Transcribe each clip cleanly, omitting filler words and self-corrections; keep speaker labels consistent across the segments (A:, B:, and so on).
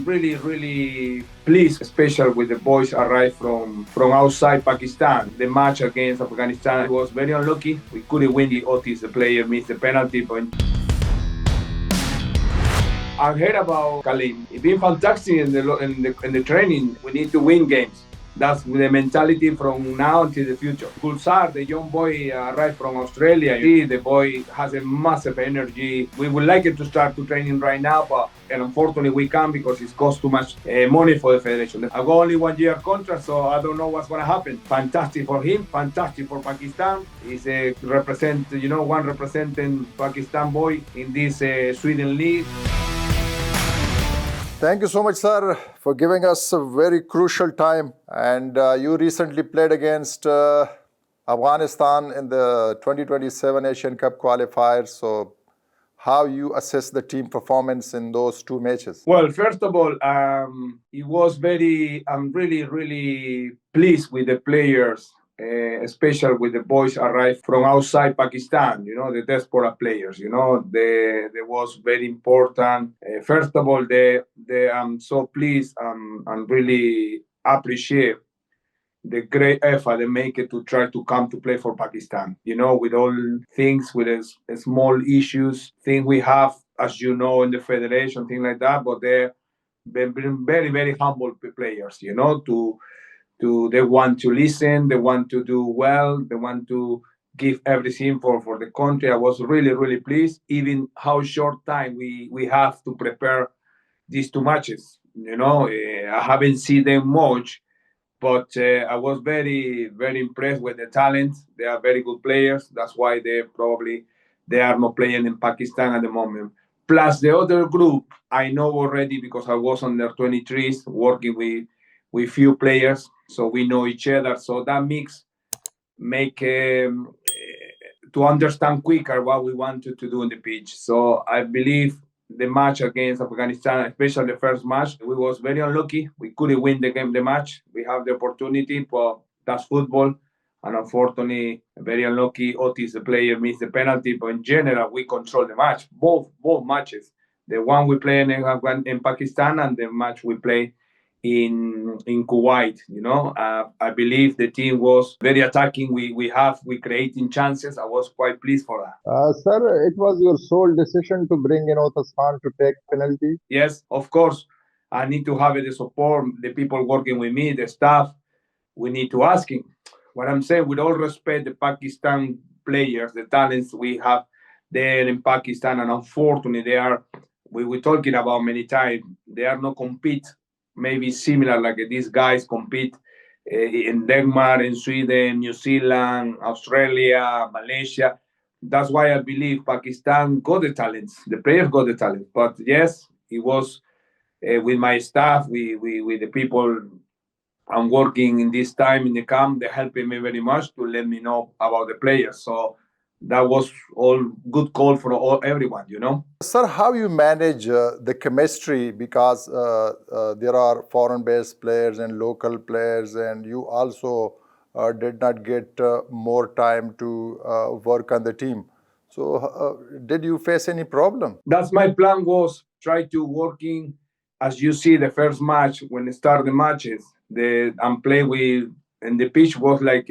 A: I'm really pleased, especially with the boys arrived from outside Pakistan. The match against Afghanistan was very unlucky. We couldn't win. The Otis, the player, missed the penalty. But I heard about Kaleem. He's been fantastic in the training. We need to win games. That's the mentality from now until the future. Pulsar, the young boy arrived from Australia. The boy has a massive energy. We would like it to start to training right now, but unfortunately we can't because it costs too much money for the federation. I got only 1 year contract, so I don't know what's going to happen. Fantastic for him, fantastic for Pakistan. He's a one representing Pakistan boy in this Sweden league.
B: Thank you so much, sir, for giving us a very crucial time. And you recently played against Afghanistan in the 2027 Asian Cup Qualifiers. So how you assess the team performance in those two matches?
A: Well, first of all, I'm really pleased with the players, especially with the boys arrived from outside Pakistan, the Diaspora players, they was very important. First of all, I'm so pleased and really appreciate the great effort they make it to try to come to play for Pakistan, with all things, with small issues, things we have, as in the federation, things like that, but they've been very, very humble players, they want to listen, they want to do well, they want to give everything for the country. I was really pleased, even how short time we have to prepare these two matches. I haven't seen them much, but I was very impressed with the talent. They are very good players. That's why they are not playing in Pakistan at the moment. Plus the other group, I know already because I was on their 23s working with few players, so we know each other. So that make to understand quicker what we wanted to do on the pitch. So I believe the match against Afghanistan, especially the first match, we was very unlucky. We couldn't win the match. We have the opportunity, but that's football. And unfortunately, very unlucky. Otis, the player, missed the penalty. But in general, we control the match. Both matches. The one we play in Pakistan and the match we play in Kuwait. I believe the team was very attacking. We creating chances. I was quite pleased for that.
B: Sir, it was your sole decision to bring in Otis Khan to take penalty?
A: Yes, of course. I need to have the support, the people working with me, the staff. We need to ask him. What I'm saying, with all respect, the Pakistan players, the talents we have there in Pakistan, and unfortunately, we were talking about many times, they are not compete maybe similar like these guys compete in Denmark, in Sweden, New Zealand, Australia, Malaysia. That's why I believe Pakistan got the talents. The players got the talent. But yes, it was with my staff, with the people I'm working in this time in the camp, they're helping me very much to let me know about the players. So that was all good call for everyone,
B: Sir, how you manage the chemistry, because there are foreign-based players and local players, and you also did not get more time to work on the team. So did you face any problem?
A: That's my plan, was try to working, as you see the first match, when they start the matches, and play with, and the pitch was like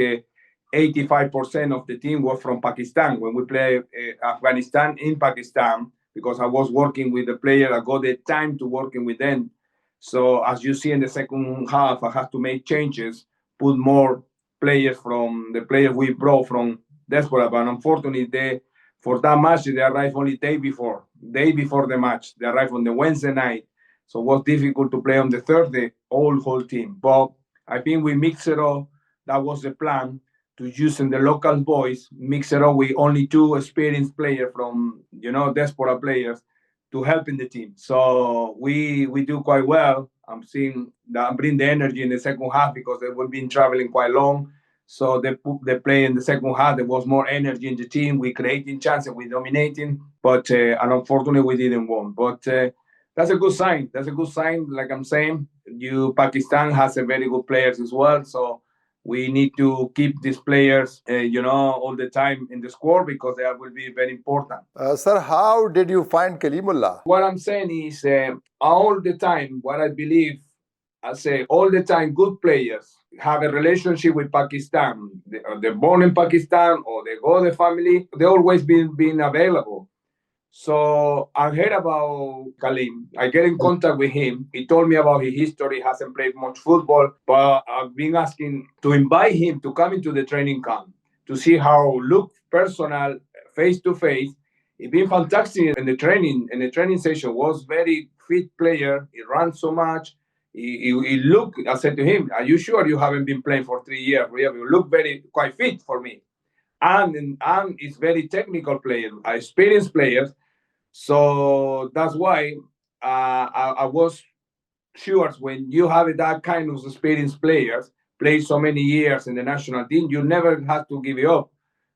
A: 85% of the team was from Pakistan. When we play Afghanistan in Pakistan, because I was working with the player, I got the time to working with them. So as you see in the second half, I had to make changes, put more players from the players we brought from Diaspora. But unfortunately, for that match, they arrived only day before the match. They arrived on the Wednesday night. So it was difficult to play on the Thursday, whole team. But I think we mixed it all. That was the plan, to using the local boys, mix it up with only two experienced players from, Diaspora players to help in the team. So we do quite well. I'm seeing that bring the energy in the second half because they've been traveling quite long. So they play in the second half. There was more energy in the team. We creating chances, we dominating, but and unfortunately we didn't win. But that's a good sign. That's a good sign. Like I'm saying, Pakistan has a very good players as well. So we need to keep these players, all the time in the squad because they will be very important.
B: Sir, how did you find Kaleemullah?
A: What I'm saying is, all the time, what I believe, I say all the time, good players have a relationship with Pakistan. They're born in Pakistan or they go the family. They always been available. So I heard about Kaleem. I get in contact with him. He told me about his history. He hasn't played much football, but I've been asking to invite him to come into the training camp to see how look personal, face to face. He's been fantastic in the training. In the training session, was very fit player. He ran so much. He looked. I said to him, "Are you sure you haven't been playing for 3 years? You look very quite fit for me." And he's very technical player, experienced players. So that's why I was sure when you have that kind of experienced players, play so many years in the national team, you never have to give it up,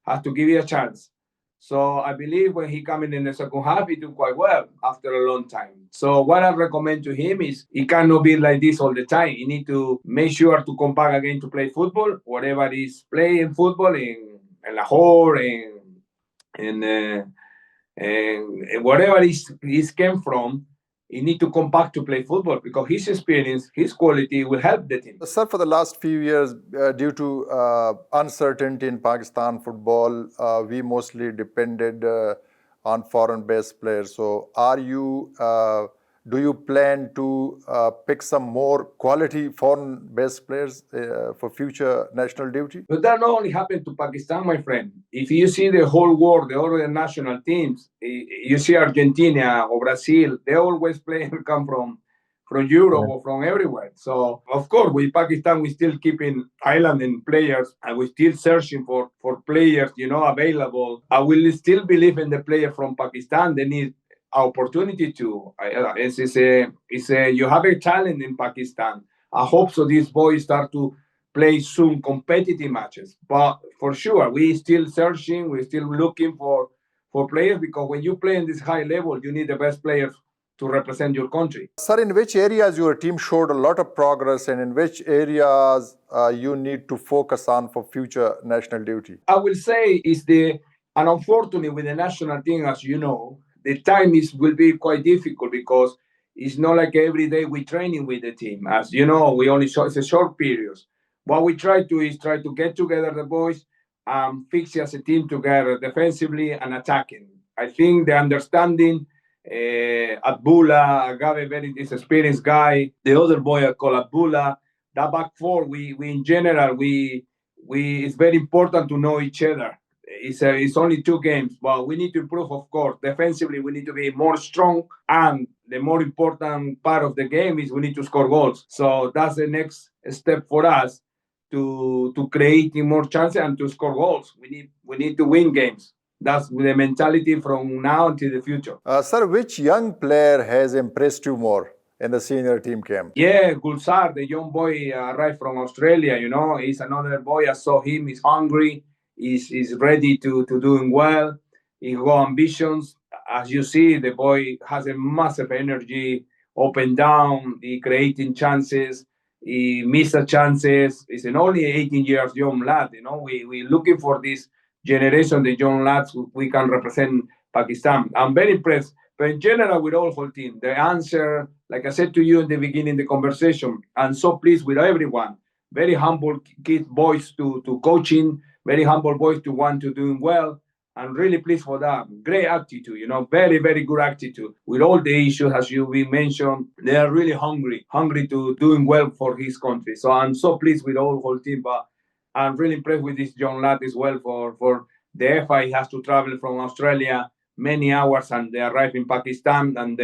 A: have to give it a chance. So I believe when he came in the second half, he did quite well after a long time. So what I recommend to him is he cannot be like this all the time. He need to make sure to come back again to play football, whatever he's playing football in Lahore, and whatever he's came from, he need to come back to play football because his experience, his quality will help the team.
B: Sir, for the last few years, due to uncertainty in Pakistan football, we mostly depended on foreign-based players. So do you plan to pick some more quality foreign-based players for future national duty?
A: But that not only happened to Pakistan, my friend. If you see the whole world, the other national teams, you see Argentina or Brazil, they always play come from Europe or from everywhere. So of course, with Pakistan, we still keeping islanding players and we still searching for players, available. I will still believe in the player from Pakistan. They need opportunity to. You have a talent in Pakistan. I hope so. These boys start to play soon competitive matches. But for sure, we still searching. We're still looking for players because when you play in this high level, you need the best players to represent your country.
B: Sir, in which areas your team showed a lot of progress and in which areas you need to focus on for future national duty?
A: I will say and unfortunately with the national team, as you know, the time will be quite difficult because it's not like every day we training with the team. As you know, it's a short period. What we try to get together the boys and fix as a team together defensively and attacking. I think the understanding, Abdullah, Agave, very experienced guy. The other boy I call Abdullah. That back four, we in general, it's very important to know each other. It's only 2 games, but we need to improve, of course. Defensively, we need to be more strong, and the more important part of the game is we need to score goals. So that's the next step for us to creating more chances and to score goals. We need to win games. That's the mentality from now until the future.
B: Sir, which young player has impressed you more in the senior team camp?
A: Yeah, Gulsar, the young boy arrived from Australia. He's another boy. I saw him. He's hungry. He's ready to doing well. He got ambitions. As you see, the boy has a massive energy, up and down. He creating chances. He missed chances. He's an only 18 years young lad. We're looking for this generation, the young lads we can represent Pakistan. I'm very impressed. But in general, with all whole team, the answer, like I said to you in the beginning of the conversation, I'm so pleased with everyone. Very humble kids, boys to coaching, very humble boys to want to doing well. I'm really pleased for that. Great attitude, very, very good attitude. With all the issues, as you mentioned, they are really hungry to doing well for his country. So I'm so pleased with all whole team. But I'm really impressed with this young lad as well for the FI. He has to travel from Australia many hours and they arrive in Pakistan and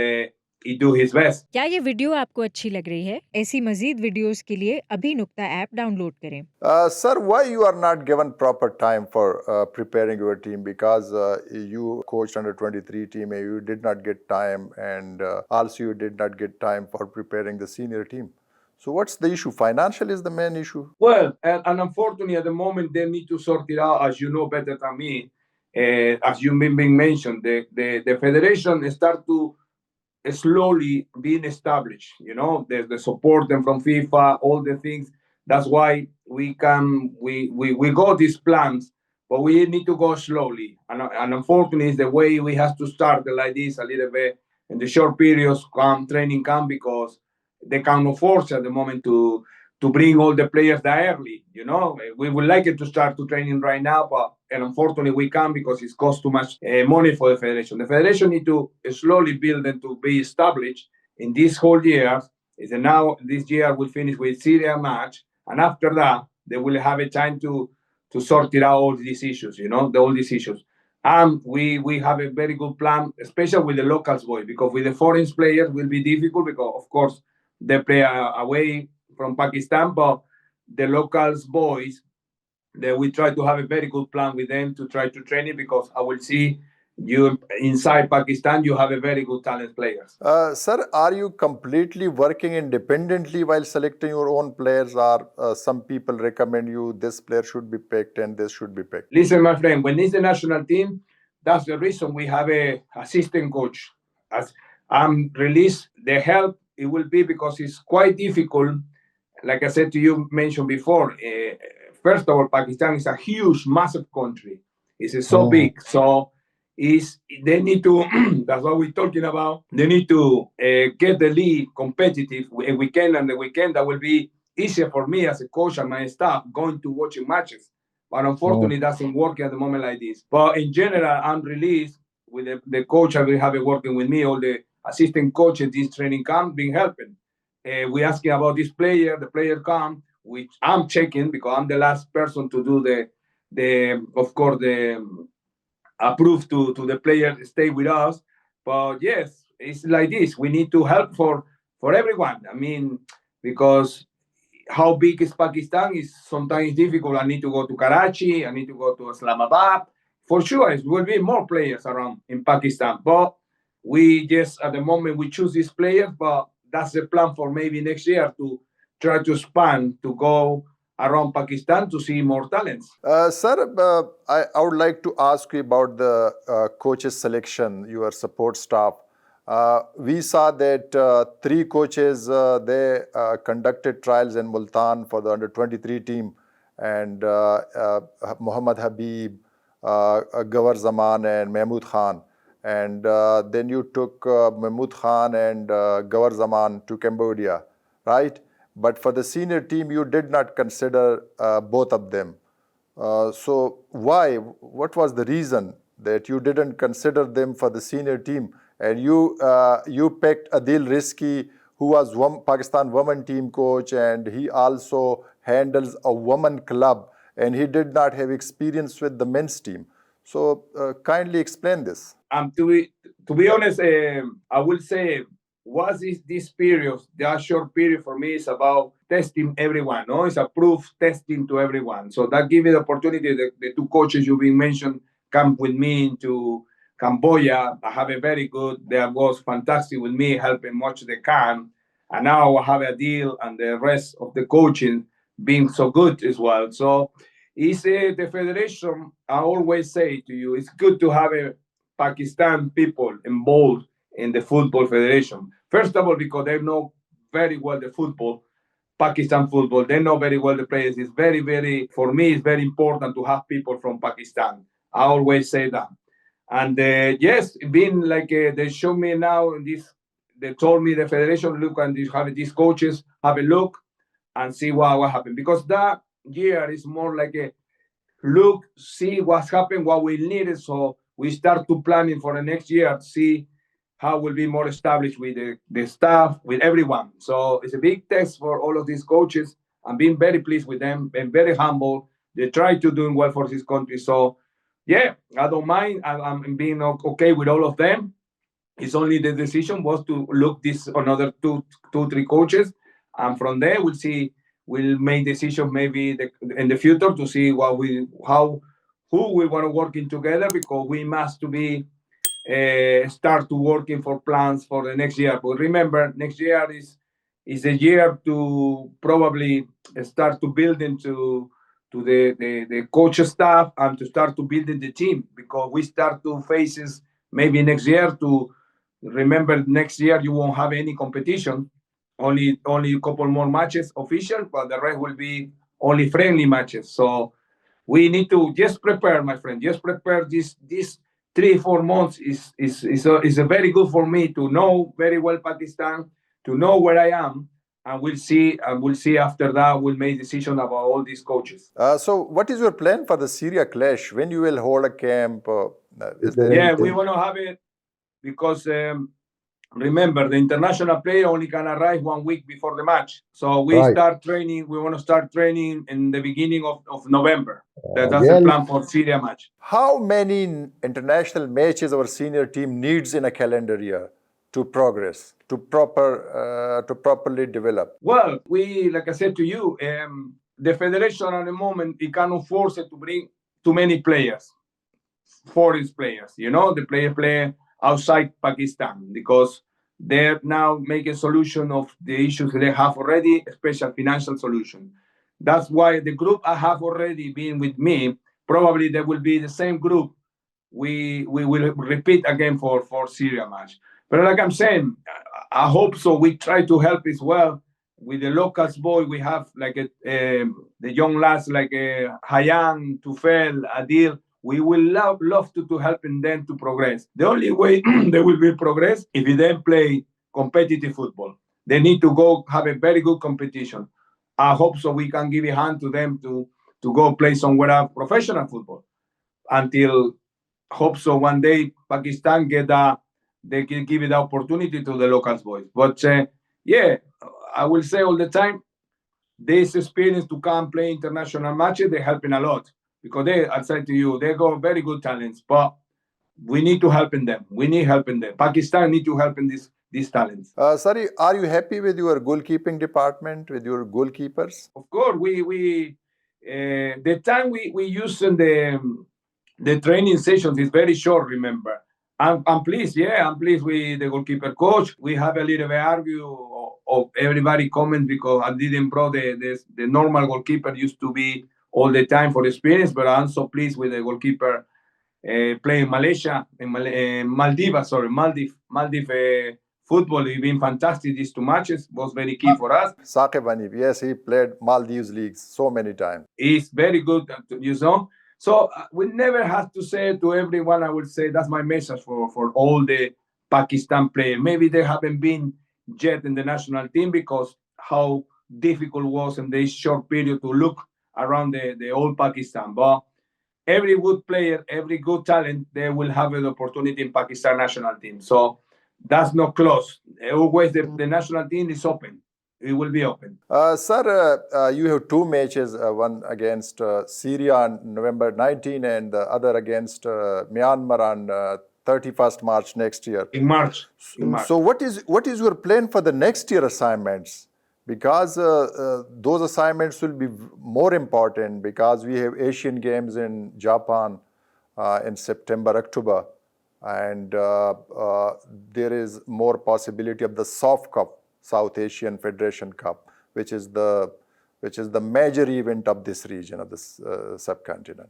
A: he do his best.
C: क्या ये video आपको अच्छी लग रही है? ऐसी मजीद videos के लिए अभी नुक्ता ऐप डाउनलोड करें।
B: Sir, why you are not given proper time for preparing your team? Because you coached under 23 team, you did not get time, and also you did not get time for preparing the senior team. So what's the issue? Financial is the main issue?
A: Well, and unfortunately at the moment they need to sort it out, as you know better than me. As you've been mentioned, the federation start to slowly being established. There's the support from FIFA, all the things. That's why we got these plans, but we need to go slowly. And unfortunately, it's the way we have to start like this a little bit in the short periods, training camp, because they cannot force at the moment to bring all the players that early. We would like it to start to training right now, but and unfortunately we can't because it costs too much money for the federation. The federation need to slowly build and to be established in this whole year. Is now this year will finish with Syria match, and after that they will have a time to sort it out all these issues. All these issues. We have a very good plan, especially with the locals boys, because with the foreign players will be difficult because of course they play away from Pakistan, but the locals boys, that we try to have a very good plan with them to try to train it, because I will see you inside Pakistan, you have a very good talent players.
B: Sir, are you completely working independently while selecting your own players, or some people recommend you this player should be picked and this should be picked?
A: Listen, my friend, when it's the national team, that's the reason we have a assistant coach. As I'm released, the help, it will be because it's quite difficult. Like I said to you, mentioned before, first of all, Pakistan is a huge, massive country. It's so big. So they need to, that's what we're talking about. They need to get the league competitive. A weekend and the weekend, that will be easier for me as a coach and my staff going to watching matches. But unfortunately, it doesn't work at the moment like this. But in general, I'm released with the coach I will have it working with me, all the assistant coaches, this training camp, being helping. We asking about this player, the player come, which I'm checking because I'm the last person to do the of course the approve to the player stay with us. But yes, it's like this. We need to help for everyone. I mean, because how big is Pakistan is sometimes difficult. I need to go to Karachi. I need to go to Islamabad. For sure, it will be more players around in Pakistan. But we just at the moment we choose these players, but that's the plan for maybe next year to try to expand to go around Pakistan to see more talents.
B: Sir, I would like to ask you about the coaches selection, your support staff. We saw that 3 coaches, they conducted trials in Multan for the under-23 team, and Muhammad Habib, Gawar Zaman and Mahmood Khan. And then you took Mahmood Khan and Gawar Zaman to Cambodia, right? But for the senior team, you did not consider both of them. So why? What was the reason that you didn't consider them for the senior team? And you picked Adil Rizki, who was Pakistan women team coach, and he also handles a women club, and he did not have experience with the men's team. So kindly explain this.
A: To be honest, I will say, what is this period? That short period for me is about testing everyone. No, it's a proof testing to everyone. So that gives me the opportunity. The 2 coaches you've been mentioned come with me into Cambodia. I have a very good. They was fantastic with me, helping much they can. And now I have a deal, and the rest of the coaching being so good as well. So it's the federation. I always say to you, it's good to have a Pakistan people involved in the football federation. First of all, because they know very well the football, Pakistan football. They know very well the players. It's very, very, for me, it's very important to have people from Pakistan. I always say that. And yes, being like they show me now in this, they told me the federation, look, and have these coaches, have a look and see what happened. Because that year is more like a look, see what's happened, what we needed. So we start to planning for the next year to see how we'll be more established with the staff, with everyone. So it's a big test for all of these coaches. I'm being very pleased with them and very humble. They try to do well for this country. So yeah, I don't mind. I'm being okay with all of them. It's only the decision was to look this another two, 3 coaches, and from there we'll see. We'll make decisions maybe in the future to see who we want to working together, because we must to be start to working for plans for the next year. But remember, next year is a year to probably start to build into to the coach staff and to start to building the team, because we start to faces maybe next year to remember next year you won't have any competition only a couple more matches official, but the rest will be only friendly matches. So we need to just prepare, my friend. Just prepare this 3 4 months is a very good for me to know very well Pakistan, to know where I am, and we'll see after that. We'll make decision about all these coaches.
B: So what is your plan for the Syria clash? When you will hold a camp? Is there
A: Yeah,
B: anything?
A: we want to have it because remember the international player only can arrive 1 week before the match. So we
D: Right.
A: start training. We want to start training in the beginning of November. That's the
D: Well,
A: plan for Syria match.
B: How many international matches our senior team needs in a calendar year to progress, to properly develop?
A: Well, we, like I said to you, the federation at the moment it cannot force it to bring too many players, foreign players. The player play outside Pakistan because they're now making solution of the issues they have already, a special financial solution. That's why the group I have already been with me, probably they will be the same group. We will repeat again for Syria match. But like I'm saying, I hope so. We try to help as well with the locals boy. We have like the young lads like Hayan, Tufel, Adil. We will love to helping them to progress. The only way they will be progress if they then play competitive football. They need to go have a very good competition. I hope so we can give a hand to them to go play somewhere else professional football until hope so one day Pakistan they can give it the opportunity to the locals boys. But yeah, I will say all the time, this experience to come play international matches, they're helping a lot because I said to you, they got very good talents, but we need to helping them. We need helping them. Pakistan need to help in these talents.
B: Sorry, are you happy with your goalkeeping department, with your goalkeepers?
A: Of course, we the time we use in the training sessions is very short. Remember, I'm pleased. Yeah, I'm pleased with the goalkeeper coach. We have a little bit argue of everybody comment because I didn't brought the normal goalkeeper used to be all the time for experience, but I'm so pleased with the goalkeeper playing Malaysia and Maldives. Sorry, Maldives. Football, he's been fantastic. These 2 matches was very key for us.
B: Saqib Hanif, yes, he played Maldives leagues so many times.
A: He's very good, So we never have to say to everyone, I would say that's my message for all the Pakistan players. Maybe they haven't been yet in the national team because how difficult it was in this short period to look around the whole Pakistan. But every good player, every good talent, they will have an opportunity in Pakistan national team. So that's not closed. Always the national team is open. It will be open.
B: Sir, you have 2 matches, one against Syria on November 19 and the other against Myanmar on 31st March next year.
A: In March.
B: So what is your plan for the next year assignments? Because those assignments will be more important because we have Asian Games in Japan in September, October. And there is more possibility of the SOF Cup, South Asian Federation Cup, which is the major event of this region, of this subcontinent.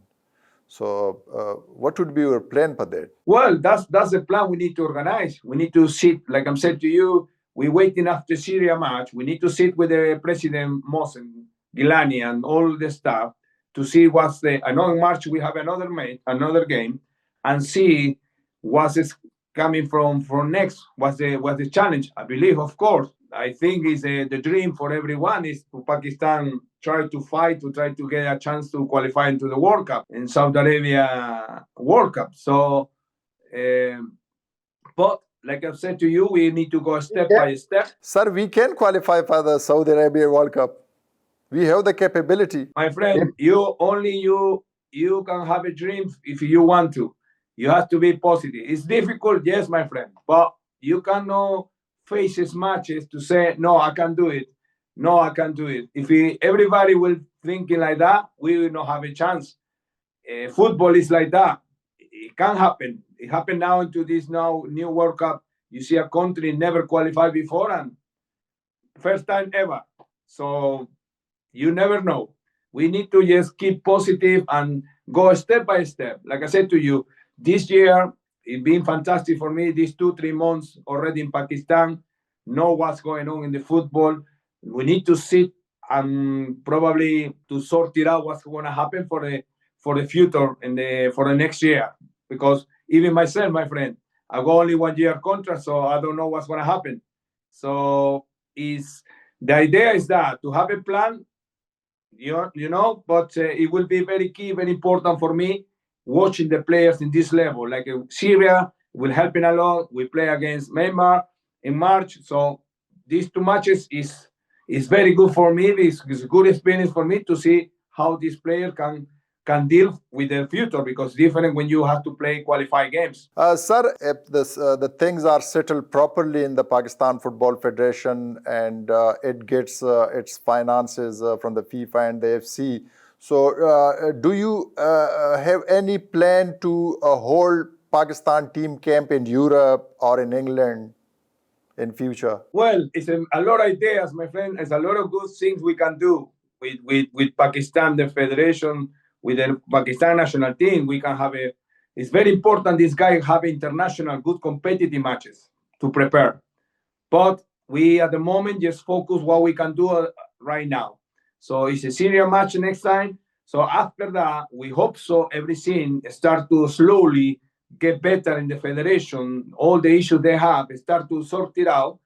B: So what would be your plan for that?
A: Well, that's the plan we need to organize. We need to sit, like I'm saying to you, we're waiting after Syria match. We need to sit with the President Mohsen, Gilani, and all the staff to see what's another March we have another game, and see what's coming from next. What's the challenge? I believe, of course, I think is the dream for everyone is to Pakistan try to fight to try to get a chance to qualify into the World Cup in Saudi Arabia World Cup. So, but like I've said to you, we need to go step by step.
B: Sir, we can qualify for the Saudi Arabia World Cup. We have the capability.
A: My friend, you can have a dream if you want to. You have to be positive. It's difficult, yes, my friend, but you cannot face as matches to say, no, I can do it. No, I can't do it. If everybody will thinking like that, we will not have a chance. Football is like that. It can happen. It happened now into this new World Cup. You see a country never qualified before and first time ever. So you never know. We need to just keep positive and go step by step. Like I said to you, this year, it's been fantastic for me. These 2-3 months already in Pakistan. know what's going on in the football. We need to sit and probably to sort it out what's going to happen for the future and for the next year. Because even myself, my friend, I got only 1 year contract, so I don't know what's going to happen. So is the idea is that to have a plan, but it will be very key, very important for me watching the players in this level. Like Syria will help in a lot. We play against Myanmar in March, so these 2 matches is very good for me. It's good experience for me to see how this player can deal with the future, because different when you have to play qualified games.
B: Sir, if the things are settled properly in the Pakistan Football Federation and it gets its finances from the FIFA and the AFC, so do you have any plan to hold Pakistan team camp in Europe or in England in future?
A: Well, it's a lot of ideas, my friend. It's a lot of good things we can do with Pakistan, the federation, with the Pakistan national team. We can have it's very important this guy have international good competitive matches to prepare. But we at the moment just focus what we can do right now. So it's a serious match next time. So after that, we hope so everything start to slowly get better in the federation. All the issues they have start to sort it out,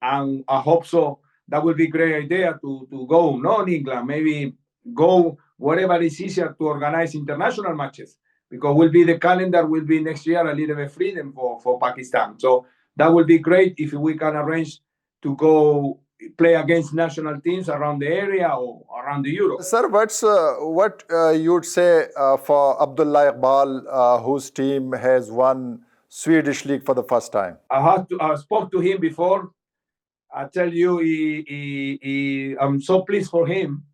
A: and I hope so. That would be a great idea to go, not in England, maybe go wherever is easier to organize international matches, because the calendar will be next year a little bit freedom for Pakistan. So that would be great if we can arrange to go play against national teams around the area or around the Europe.
B: Sir, what you would say for Abdullah Iqbal, whose team has won Swedish league for the first time?
A: I spoke to him before. I tell you, I'm so pleased for him.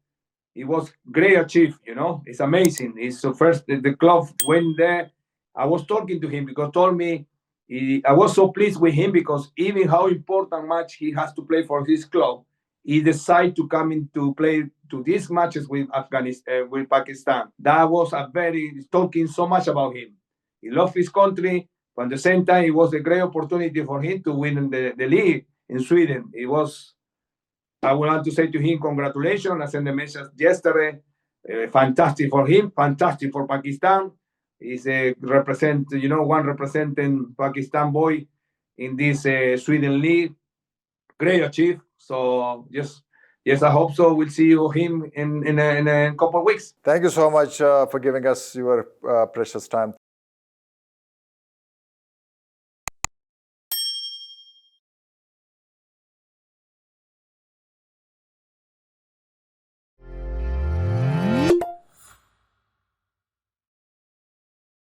A: It was great achieve, It's amazing. It's the first the club went there. I was talking to him because told me I was so pleased with him, because even how important match he has to play for his club, he decided to come in to play to these matches with Afghanistan, with Pakistan. That was talking so much about him. He loved his country, but at the same time, it was a great opportunity for him to win the league in Sweden. I would like to say to him, congratulations. I sent a message yesterday. Fantastic for him, fantastic for Pakistan. He's one representing Pakistan boy in this Sweden league. Great achieve. So yes, I hope so. We'll see him in a couple of weeks.
B: Thank you so much for giving us your precious time.